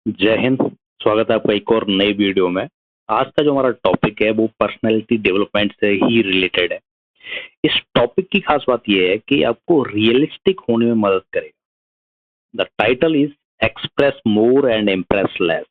जय हिंद। स्वागत है आपका एक और नई वीडियो में। आज का जो हमारा टॉपिक है वो पर्सनैलिटी डेवलपमेंट से ही रिलेटेड है। इस टॉपिक की खास बात यह है कि आपको रियलिस्टिक होने में मदद करेगा। The title is express more and impress less.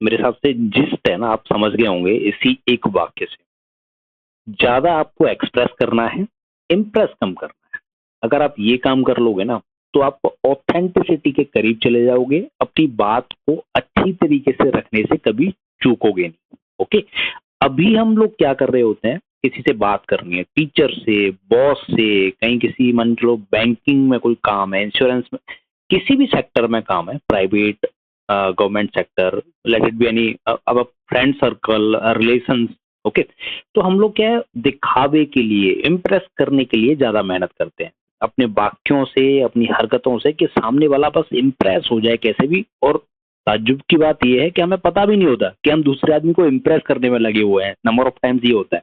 मेरे हिसाब से जिस्ट है ना, आप समझ गए होंगे इसी एक वाक्य से। ज्यादा आपको एक्सप्रेस करना है, इम्प्रेस कम करना है। अगर आप ये काम कर लोगे ना तो आप ऑथेंटिसिटी के करीब चले जाओगे, अपनी बात को अच्छी तरीके से रखने से कभी चूकोगे नहीं। ओके। अभी हम लोग क्या कर रहे होते हैं, किसी से बात करनी है, टीचर से, बॉस से, कहीं किसी मान लो बैंकिंग में कोई काम है, इंश्योरेंस में, किसी भी सेक्टर में काम है, private, government sector, let it be any, अब फ्रेंड सर्कल, रिलेशन। ओके। तो हम लोग क्या है, दिखावे के लिए, इम्प्रेस करने के लिए ज्यादा मेहनत करते हैं अपने वाक्यों से, अपनी हरकतों से, कि सामने वाला बस इम्प्रेस हो जाए कैसे भी। और ताज्जुब की बात यह है कि हमें पता भी नहीं होता कि हम दूसरे आदमी को इम्प्रेस करने में लगे हुए हैं। नंबर ऑफ टाइम्स ये होता है,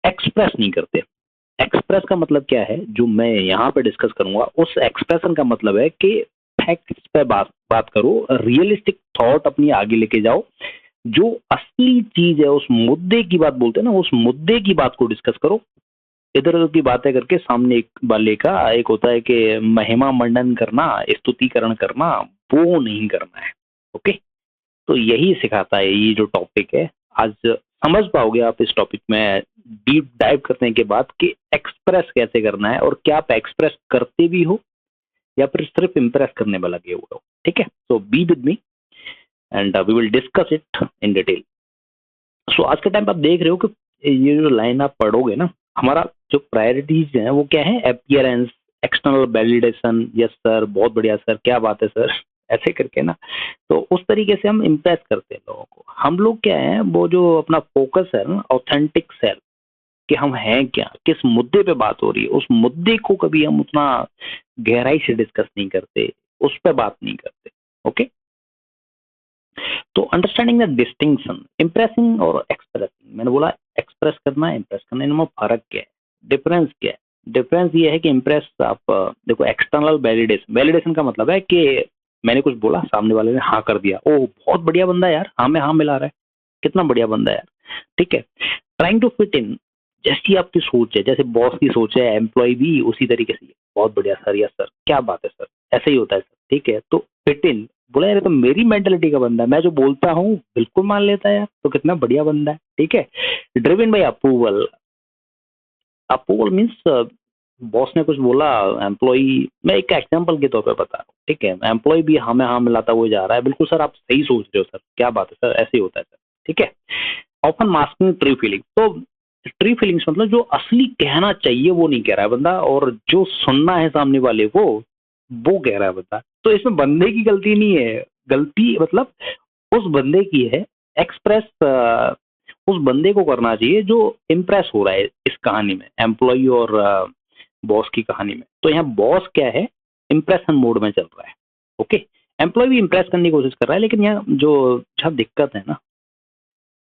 एक्सप्रेस नहीं करते। एक्सप्रेस का मतलब क्या है, जो मैं यहाँ पे डिस्कस करूंगा, उस एक्सप्रेशन का मतलब है कि फैक्ट्स पे बात बात करो, रियलिस्टिक थॉट अपनी आगे लेके जाओ, जो असली चीज है उस मुद्दे की बात बोलते हैं ना, उस मुद्दे की बात को डिस्कस करो। इधर उधर की बातें करके सामने एक वाले का, एक होता है कि महिमा मंडन करना, स्तुतिकरण करना, वो नहीं करना है। ओके। तो यही सिखाता है ये जो टॉपिक है। आज समझ पाओगे आप इस टॉपिक में डीप डाइव करने के बाद कि एक्सप्रेस कैसे करना है, और क्या आप एक्सप्रेस करते भी हो या फिर सिर्फ इम्प्रेस करने में लगे हुए हो। ठीक है, तो be with me and we will discuss it in detail. So आज के टाइम पे आप देख रहे हो कि ये जो लाइन आप पढ़ोगे ना, हमारा जो प्रायोरिटीज है वो क्या है, appearance, external validation. Yes sir, बहुत बढ़िया सर, क्या बात है सर, ऐसे करके ना। तो उस तरीके से हम इम्प्रेस करते हैं लोगों को। हम लोग क्या है, वो जो अपना फोकस है ना, ऑथेंटिक सेल्फ, कि हम हैं क्या, किस मुद्दे पे बात हो रही है, उस मुद्दे को कभी हम उतना गहराई से डिस्कस नहीं करते, उस पर बात नहीं करते। ओके। तो अंडरस्टैंडिंग द डिस्टिंक्शन इम्प्रेसिंग और एक्सप्रेसिंग, मैंने बोला एक्सप्रेस करना, इम्प्रेस करना, इनमें फर्क क्या है, डिफरेंस क्या है। डिफरेंस ये है कि इम्प्रेस आप देखो, एक्सटर्नल वैलिडेशन, वैलिडेशन का मतलब है कि मैंने कुछ बोला, सामने वाले ने हाँ कर दिया, ओह बहुत बढ़िया बंदा है यार, हाँ में हाँ मिला रहा है, कितना बढ़िया बंदा है यार। ठीक है। ट्राइंग टू फिट इन, जैसी आपकी सोच है, जैसे बॉस की सोच है, एम्प्लॉय भी उसी तरीके से, बहुत बढ़िया सर, यस सर, क्या बात है सर, ऐसे ही होता है सर। ठीक है, तो फिट इन, बोला यार ये तो मेरी मेंटेलिटी का बंदा है, मैं जो बोलता हूँ बिल्कुल मान लेता है यार, तो कितना बढ़िया बंदा है। ठीक है। Driven by approval, approval means boss ने कुछ बोला, एम्प्लॉय, मैं एक एग्जांपल के तौर पे बता रहा हूँ। ठीक है, एम्प्लॉय भी हमें हाँ मिलाता हुआ जा रहा है, बिल्कुल सर आप सही सोच रहे हो सर, क्या बात है सर, ऐसे ही होता है सर। ठीक है। ऑफन मास्किंग ट्रू फीलिंग, तो ट्रू फीलिंग्स मतलब जो असली कहना चाहिए वो नहीं कह रहा है बंदा, और जो सुनना है सामने वाले को वो कह रहा है बंदा। तो इसमें बंदे की गलती नहीं है, गलती मतलब उस बंदे की है। एक्सप्रेस उस बंदे को करना चाहिए जो इम्प्रेस हो रहा है इस कहानी में, एम्प्लॉय और बॉस की कहानी में। तो यहाँ बॉस क्या है, इम्प्रेशन मोड में चल रहा है। ओके। एम्प्लॉय भी इम्प्रेस करने की कोशिश कर रहा है, लेकिन यहाँ जो जहाँ दिक्कत है ना,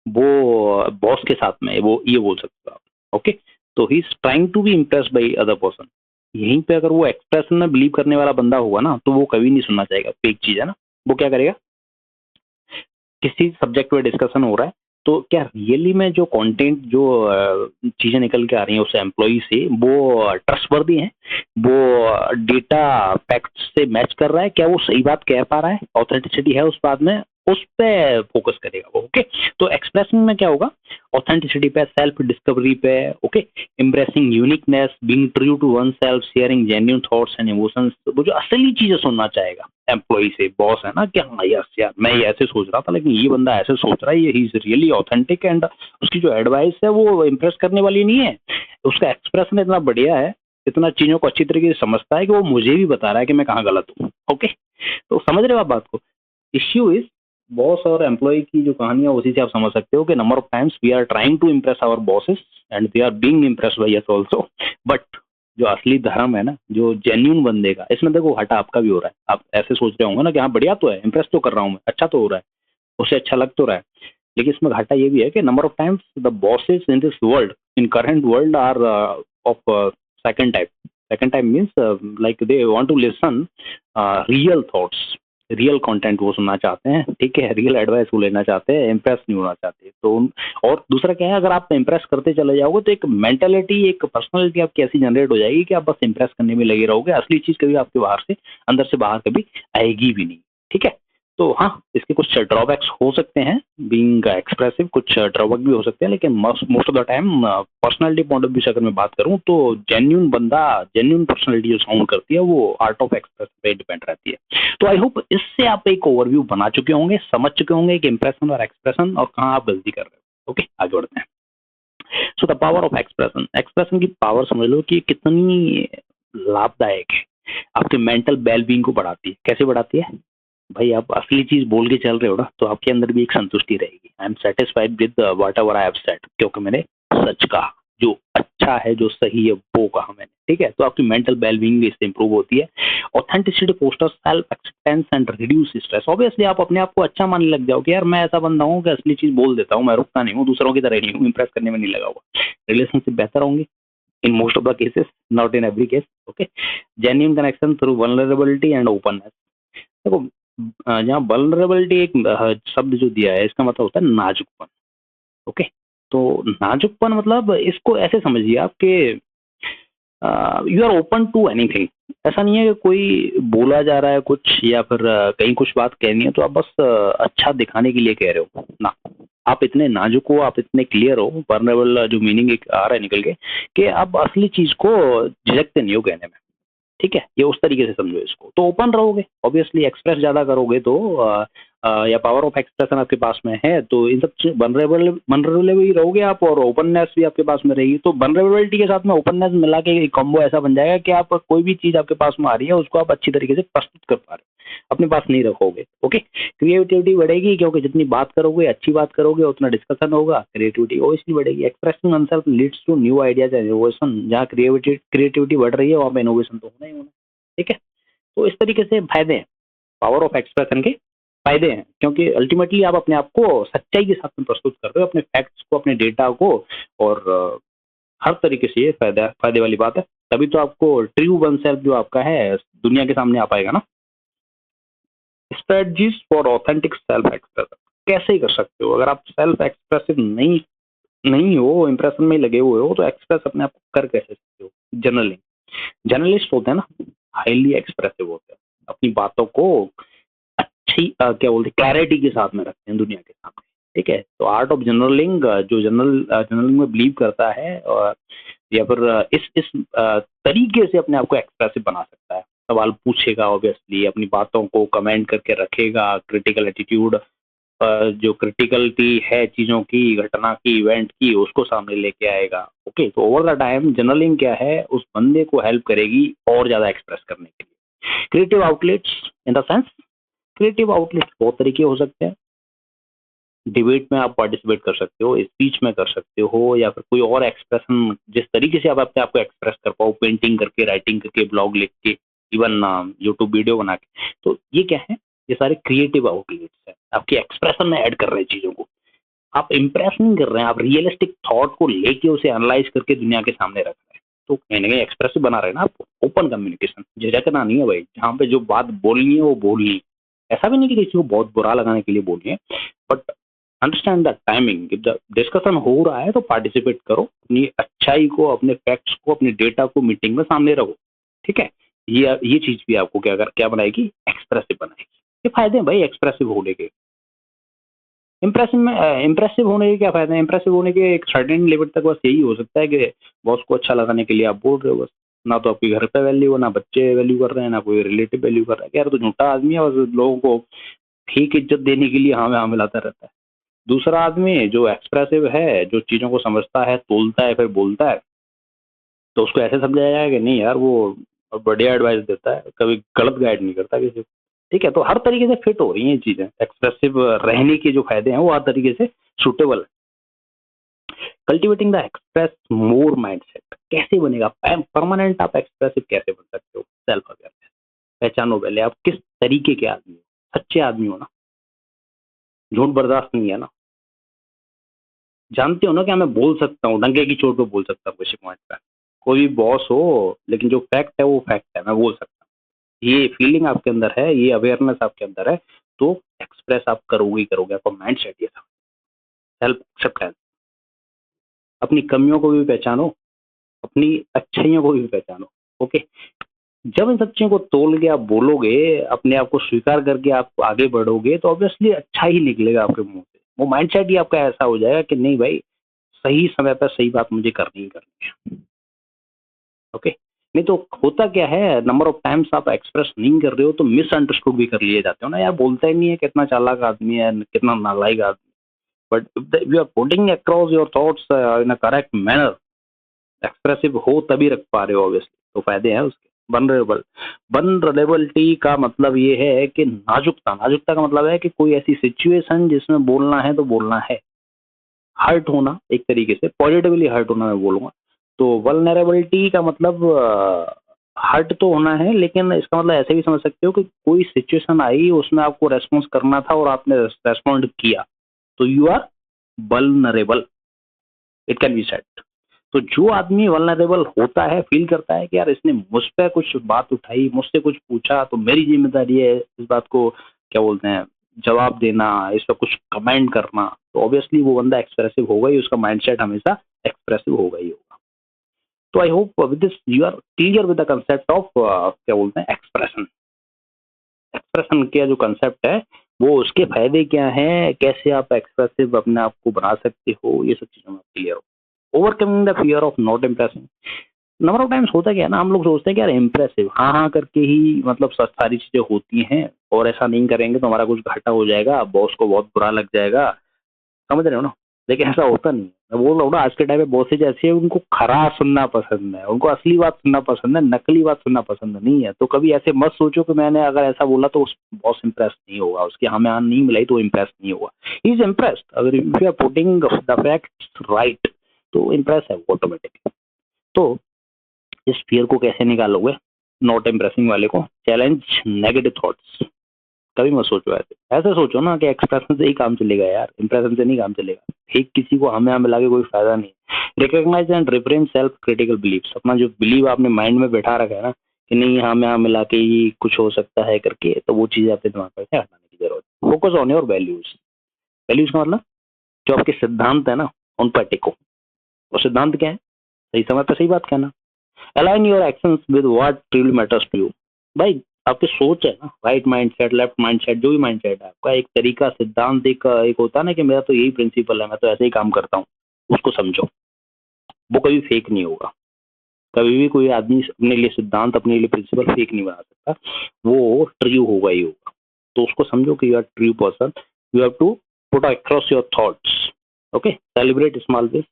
वो बॉस के साथ में, वो ये बोल सकते हो आप। ओके। तो he is trying to be impress by other person. यहीं पे अगर वो एक्सप्रेशन में बिलीव करने वाला बंदा होगा ना, तो वो कभी नहीं सुनना चाहेगा, फेक चीज है ना। वो क्या करेगा, किसी सब्जेक्ट पे डिस्कशन हो रहा है, तो क्या रियली में जो कंटेंट, जो चीजें निकल के आ रही हैं उस एम्प्लॉय से, वो ट्रस्टवर्दी हैं, वो डेटा फैक्ट से मैच कर रहा है, क्या वो सही बात कह पा रहा है, ऑथेंटिसिटी है उस बात में, उस पे फोकस करेगा वो। ओके। तो एक्सप्रेशन में क्या होगा, ऑथेंटिसिटी पे, सेल्फ डिस्कवरी पे। Okay. Embracing uniqueness, being true to one self, sharing genuine thoughts and emotions, वो जो असली चीजें सुनना चाहेगा एम्प्लॉय से, बॉस है ना, कि हाँ यस यार मैं ये ऐसे सोच रहा था, लेकिन ये बंदा ऐसे सोच रहा है, ये he is really authentic, and उसकी जो एडवाइस है वो इम्प्रेस करने वाली नहीं है। उसका एक्सप्रेशन इतना बढ़िया है, इतना चीजों को अच्छी तरीके से समझता है कि वो मुझे भी बता रहा है कि मैं कहाँ गलत हूँ। ओके। तो समझ रहे हो आप बात को। इश्यू इज, बॉस और एम्प्लॉय की जो कहानी है उसी से आप समझ सकते हो कि number of times we are trying to impress our bosses and they are being impressed by us also. But जो असली धर्म है ना, जो जेन्यून बंदे का, इसमें देखो हटा आपका भी हो रहा है। आप ऐसे सोच रहे होंगे ना कि हाँ बढ़िया तो है, इम्प्रेस तो कर रहा हूँ मैं, अच्छा तो हो रहा है, उसे अच्छा लग तो रहा है। लेकिन इसमें घाटा ये भी है कि number of times the bosses in this world, in current world, are of second type. Second type means like they want to listen real thoughts, real content वो सुनना चाहते हैं, ठीक है, रियल एडवाइस वो लेना चाहते हैं, इम्प्रेस नहीं होना चाहते। तो और दूसरा क्या है, अगर आप इम्प्रेस करते चले जाओगे तो एक मेंटेलिटी, एक पर्सनालिटी आपकी ऐसी जनरेट हो जाएगी कि आप बस इम्प्रेस करने में लगे रहोगे, असली चीज कभी आपके बाहर से, अंदर से बाहर कभी आएगी भी नहीं, ठीक है। तो हाँ, इसके कुछ ड्रॉबैक्स हो सकते हैं, बीइंग एक्सप्रेसिव कुछ ड्रॉबैक भी हो सकते हैं, लेकिन most of the time personality point of view से अगर मैं बात करूं तो जेन्यून बंदा, जेन्यून पर्सनालिटी जो साउंड करती है वो आर्ट ऑफ एक्सप्रेस पे डिपेंड रहती है। तो आई होप इससे आप एक ओवरव्यू बना चुके होंगे, समझ चुके होंगे कि इंप्रेशन और एक्सप्रेशन और कहाँ आप गलती कर रहे हो। ओके, आगे बढ़ते हैं। So the power of expression, expression की पावर समझ लो कि कितनी लाभदायक है, आपके मेंटल वेलबींग को बढ़ाती है। कैसे बढ़ाती है भाई, आप असली चीज बोल के चल रहे हो ना, तो आपके अंदर भी एक संतुष्टि रहेगी। I am satisfied with what ever I have said, क्योंकि मैंने सच कहा, जो अच्छा है, जो सही है वो कहा मैंने, ठीक है। तो आपकी मेंटल वेलबींग भी इससे इंप्रूव होती है। Authenticity fosters self acceptance and reduce stress. Obviously आप अपने आप को अच्छा मानने लग जाओगे, यार मैं ऐसा बंदा हूँ कि असली चीज बोल देता हूँ, मैं रुकता नहीं हूँ, दूसरों की तरह नहीं हूँ, इंप्रेस करने में नहीं लगा हुआ। रिलेशनशिप बेहतर होंगे in most of the cases, not in every case. Okay, genuine connection through vulnerability and openness. देखो, जहाँ वल्नरेबिलिटी एक शब्द जो दिया है, इसका मतलब होता है नाजुकपन। ओके, तो नाजुकपन मतलब इसको ऐसे समझिए आप कि you are open to anything. ऐसा नहीं है कि कोई बोला जा रहा है कुछ या फिर कहीं कुछ बात कहनी है तो आप बस अच्छा दिखाने के लिए कह रहे हो ना। आप इतने नाजुक हो, आप इतने क्लियर हो, वल्नरेबल जो मीनिंग आ रहा है निकल के, कि आप असली चीज को झिझकते नहीं हो कहने में, ठीक है। ये उस तरीके से समझो इसको, तो ओपन रहोगे, ऑब्वियसली एक्सप्रेस ज्यादा करोगे तो या पावर ऑफ एक्सप्रेशन आपके पास में है तो इन सब वनरेबल भी रहोगे आप, और ओपननेस भी आपके पास में रहेगी। तो वनरेबिलिटी के साथ में ओपननेस मिला के एक कॉम्बो ऐसा बन जाएगा कि आप कोई भी चीज आपके पास में आ रही है उसको आप अच्छी तरीके से प्रस्तुत कर पा रहे हो, अपने पास नहीं रखोगे। ओके, क्रिएटिविटी बढ़ेगी क्योंकि जितनी बात करोगे, अच्छी बात करोगे, उतना डिस्कशन होगा, क्रिएटिविटी ओबियसली बढ़ेगी। Expressing oneself leads to new ideas and innovation. जहाँ क्रिएटिविटी बढ़ रही है वहाँ पे इनोवेशन तो होना ही होना, ठीक है। तो इस तरीके से फायदे हैं, पावर ऑफ एक्सप्रेशन के फायदे हैं, क्योंकि अल्टीमेटली आप अपने आप को सच्चाई के साथ में प्रस्तुत कर रहे हो, अपने फैक्ट्स को, अपने डेटा को, और हर तरीके से ये फायदे वाली बात है। तभी तो आपको ट्रू वन सेल्फ जो आपका है दुनिया के सामने आ पाएगा ना। Strategies for authentic self expression कैसे ही कर सकते हो। अगर आप सेल्फ एक्सप्रेसिव नहीं नहीं हो, इंप्रेशन में लगे हुए हो, तो एक्सप्रेस अपने आप को कर कैसे सकते हो। जर्नलिंग, जर्नलिस्ट होते हैं ना, हाईली एक्सप्रेसिव होते हैं, अपनी बातों को अच्छी क्या बोलते हैं, क्लैरिटी के साथ में रखते हैं दुनिया के सामने, ठीक है। तो आर्ट ऑफ जर्नलिंग, जो जर्नलिंग में बिलीव करता है और या फिर इस तरीके से अपने आप को एक्सप्रेसिव बना सकता है। सवाल पूछेगा, ऑब्वियसली अपनी बातों को कमेंट करके रखेगा, क्रिटिकल एटीट्यूड, जो क्रिटिकलिटी है चीज़ों की, घटना की, इवेंट की, उसको सामने लेके आएगा। ओके, तो ओवर द टाइम जर्नलिंग क्या है, उस बंदे को हेल्प करेगी और ज़्यादा एक्सप्रेस करने के लिए। Creative outlets in the sense, creative outlets बहुत तरीके हो सकते हैं। डिबेट में आप पार्टिसिपेट कर सकते हो, स्पीच में कर सकते हो, या फिर कोई और एक्सप्रेशन जिस तरीके से आप अपने आप को एक्सप्रेस कर पाओ, पेंटिंग करके, राइटिंग करके, ब्लॉग लिख के, इवन यूट्यूब वीडियो बना के। तो ये क्या है, ये सारे क्रिएटिव आउटलेट्स हैं, आपकी एक्सप्रेशन में ऐड कर रहे हैं चीज़ों को। आप इम्प्रेस नहीं कर रहे हैं, आप रियलिस्टिक थॉट को लेके उसे एनालाइज करके दुनिया के सामने रख रहे हैं। तो कहीं ना कहीं एक्सप्रेसिव बना रहे हैं ना आपको। ओपन कम्युनिकेशन, झिझकना नहीं है भाई, जहाँ पे जो बात बोलनी है वो बोलनी है। ऐसा भी नहीं कि किसी को बहुत बुरा लगाने के लिए बोलिए, बट अंडरस्टैंड द टाइमिंग। जब डिस्कशन हो रहा है तो पार्टिसिपेट करो, अपनी अच्छाई को, अपने फैक्ट्स को, अपने डेटा को मीटिंग में सामने रखो, ठीक है। ये चीज भी आपको क्या बनाएगी, एक्सप्रेसिव बनाएगी। ये फायदे हैं भाई एक्सप्रेसिव होने के। इम्प्रेसिव होने के क्या फायदे हैं, इम्प्रेसिव होने के एक सर्टेन लेवल तक बस यही हो सकता है कि बॉस को अच्छा लगाने के लिए आप बोल रहे हो बस। ना तो आपके घर पे वैल्यू हो, ना बच्चे वैल्यू कर रहे हैं, ना कोई रिलेटिव वैल्यू कर रहा है, यार तो झूठा आदमी है, बस लोगों को ठीक इज्जत देने के लिए हाँ में हाँ मिलाता रहता है। दूसरा आदमी जो एक्सप्रेसिव है, जो चीज़ों को समझता है, तोलता है, फिर बोलता है, तो उसको ऐसे समझाया जाए कि नहीं यार वो बढ़िया एडवाइस देता है, कभी गलत गाइड नहीं करता किसी को, ठीक है। तो हर तरीके से फिट हो रही हैं चीज़ें, एक्सप्रेसिव रहने के जो फायदे हैं वो हर तरीके से सूटेबल है। Cultivating the express more mindset कैसे बनेगा, परमानेंट आप एक्सप्रेसिव कैसे बन सकते हो। सेल्फ अवेयरनेस, पहचानो पहले आप किस तरीके के आदमी हो, सच्चे आदमी हो ना, झूठ बर्दाश्त नहीं है ना, जानते हो ना क्या मैं बोल सकता हूँ, डंके की चोट पे बोल सकता हूँ किसी पॉइंट पे। कोई भी बॉस हो, लेकिन जो फैक्ट है वो फैक्ट है, मैं बोल सकता हूँ। ये फीलिंग आपके अंदर है, ये अवेयरनेस आपके अंदर है, तो एक्सप्रेस आप करोगे ही करोगे। आपका माइंड सेट ये था। सेल्फ एक्सेप्टेंस, अपनी कमियों को भी पहचानो, अपनी अच्छाइयों को भी पहचानो। ओके, जब इन सब चीजों को तोल के आप बोलोगे, अपने आप को स्वीकार करके आप आगे बढ़ोगे, तो ऑब्वियसली अच्छा ही निकलेगा आपके मुंह से। वो माइंडसेट ही आपका ऐसा हो जाएगा कि नहीं भाई, सही समय पर सही बात मुझे करनी ही करनी है। ओके, नहीं तो होता क्या है, नंबर ऑफ टाइम्स आप एक्सप्रेस नहीं कर रहे हो तो मिसअंडरस्टूड भी कर लिए जाते हो ना, यार बोलता ही नहीं है, कितना चालाक आदमी है, कितना नालायक आदमी। But if you are putting across your thoughts in a correct manner, expressive हो तभी रख पा रहे हो, ऑब्वियसली तो फायदे हैं उसके। वनरेबल, वनरेबलिटी का मतलब ये है कि नाजुकता, नाजुकता का मतलब है कि कोई ऐसी सिचुएशन जिसमें बोलना है तो बोलना है, हर्ट होना, एक तरीके से पॉजिटिवली हर्ट होना मैं बोलूंगा। तो वल्नरेबिलिटी का मतलब हर्ट तो होना है, लेकिन इसका मतलब ऐसे भी समझ सकते हो कि कोई सिचुएशन आई, उसमें आपको रेस्पॉन्स करना था और आपने रेस्पॉन्ड किया, तो you are vulnerable, it can be said. तो जो आदमी वल्नरेबल होता है, फील करता है कि यार इसने मुझ पे कुछ बात उठाई, मुझसे कुछ पूछा, तो मेरी जिम्मेदारी है इस बात को, क्या बोलते हैं, जवाब देना, इस पर कुछ कमेंट करना, तो ऑब्वियसली वो बंदा एक्सप्रेसिव होगा ही, उसका माइंडसेट हमेशा एक्सप्रेसिव होगा ही होगा। तो I hope with this you are clear with the concept of क्या बोलते हैं, एक्सप्रेशन। एक्सप्रेशन का जो कंसेप्ट है, वो उसके फायदे क्या हैं, कैसे आप एक्सप्रेसिव अपने आप को बना सकते हो, ये सब चीजों में क्लियर हो। Overcoming the fear of not impressing, number of times होता क्या है ना, हम लोग सोचते हैं कि यार इम्प्रेसिव हाँ हाँ करके ही मतलब सारी चीजें होती हैं, और ऐसा नहीं करेंगे तो हमारा कुछ घाटा हो जाएगा, बॉस को बहुत बुरा लग जाएगा, समझ रहे हो ना। लेकिन ऐसा होता नहीं है। मैं बोल रहा हूँ ना, आज के टाइम में बॉसेज ऐसी है, उनको खरा सुनना पसंद है, उनको असली बात सुनना पसंद है, नकली बात सुनना पसंद नहीं है। तो कभी ऐसे मत सोचो कि मैंने अगर ऐसा बोला तो उस बॉस इम्प्रेस नहीं होगा, उसकी हमें आन नहीं मिलाई तो इम्प्रेस नहीं होगा। ही इज इम्प्रेस्ड, अगर if you are putting the facts right तो इम्प्रेस है ऑटोमेटिक। तो इस फियर को कैसे निकालोगे, नॉट इम्प्रेसिंग वाले को? Challenge negative thoughts. कभी मत सोचो ऐसे, ऐसे सोचो ना कि एक्सप्रेशन से ही काम चलेगा यार, इंप्रेशन से नहीं काम चलेगा। ठीक किसी को हमें मिला के कोई फायदा नहीं। Recognise and reframe self critical believes, अपना जो बिलीव आपने माइंड में बैठा रखा है ना कि नहीं हमें यहाँ मिला के ही कुछ हो सकता है करके, तो वो चीजें अपने दिमाग में से हटाने की जरूरत है। Focus on your values. Values का मतलब जो आपके सिद्धांत है ना, उन पर टिको। और सिद्धांत क्या है? सही समय पर सही बात कहना। Align your actions with what truly matters to you. भाई आपकी सोच है ना, राइट माइंडसेट, लेफ्ट माइंडसेट, जो भी माइंडसेट है आपका, एक तरीका, सिद्धांत, एक होता है ना कि मेरा तो यही प्रिंसिपल है, मैं तो ऐसे ही काम करता हूँ, उसको समझो। वो कभी फेक नहीं होगा। कभी भी कोई आदमी अपने लिए सिद्धांत, अपने लिए प्रिंसिपल फेक नहीं बना सकता, वो ट्रू होगा ही होगा। तो उसको समझो कि you are true person, you have to put across your thoughts. Okay, celebrate small win.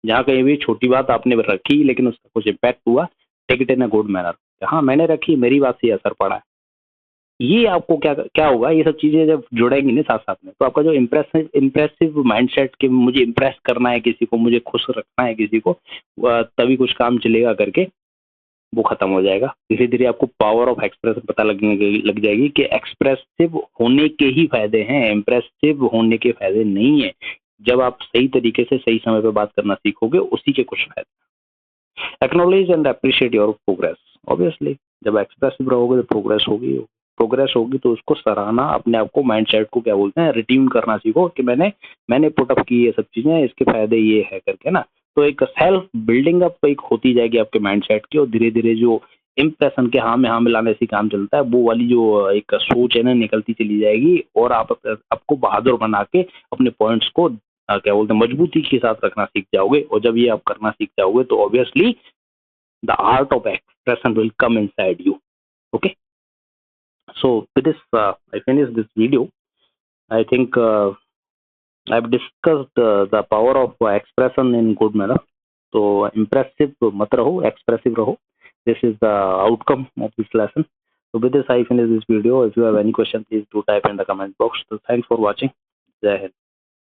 जहाँ कहीं भी छोटी बात आपने रखी लेकिन उसका कुछ इम्पैक्ट हुआ, take it in a good manner. हाँ मैंने रखी, मेरी बात से असर पड़ा है। ये आपको क्या क्या होगा, ये सब चीजें जब जुड़ेंगी ना साथ साथ में, तो आपका जो इम्प्रेसिव माइंडसेट कि मुझे इम्प्रेस करना है किसी को, मुझे खुश रखना है किसी को, तभी कुछ काम चलेगा करके, वो खत्म हो जाएगा। धीरे धीरे आपको पावर ऑफ एक्सप्रेस पता लग जाएगी कि एक्सप्रेसिव होने के ही फायदे हैं, इम्प्रेसिव होने के फायदे नहीं है। जब आप सही तरीके से सही समय पे बात करना सीखोगे, उसी के कुछ फायदे। Acknowledge and appreciate your progress. Obviously जब एक्सप्रेसिव रहोगे तो प्रोग्रेस होगी तो उसको सराहना, अपने आप को, माइंडसेट को क्या बोलते हैं, रिट्यून करना सीखो कि मैंने पुटअप की ये सब चीजें, इसके फायदे ये है करके ना। तो एक सेल्फ बिल्डिंग अप एक होती जाएगी आपके माइंडसेट की, और धीरे धीरे जो इम्प्रेशन के हाँ में हाँ मिलाने से काम चलता है, वो वाली जो एक सोच है ना, निकलती चली जाएगी, और आप आपको बहादुर बना के अपने पॉइंट्स को क्या बोलते हैं, मजबूती के साथ रखना सीख जाओगे। और जब ये आप करना सीख जाओगे तो obviously the art of expression will come inside you. Okay, so with this I finish this video. I think I've discussed the power of expression in good manner. So impressive mat raho, expressive raho. This is the outcome of this lesson. So with this I finish this video. If you have any question, please do type in the comment box. So thanks for watching. Jai Hind.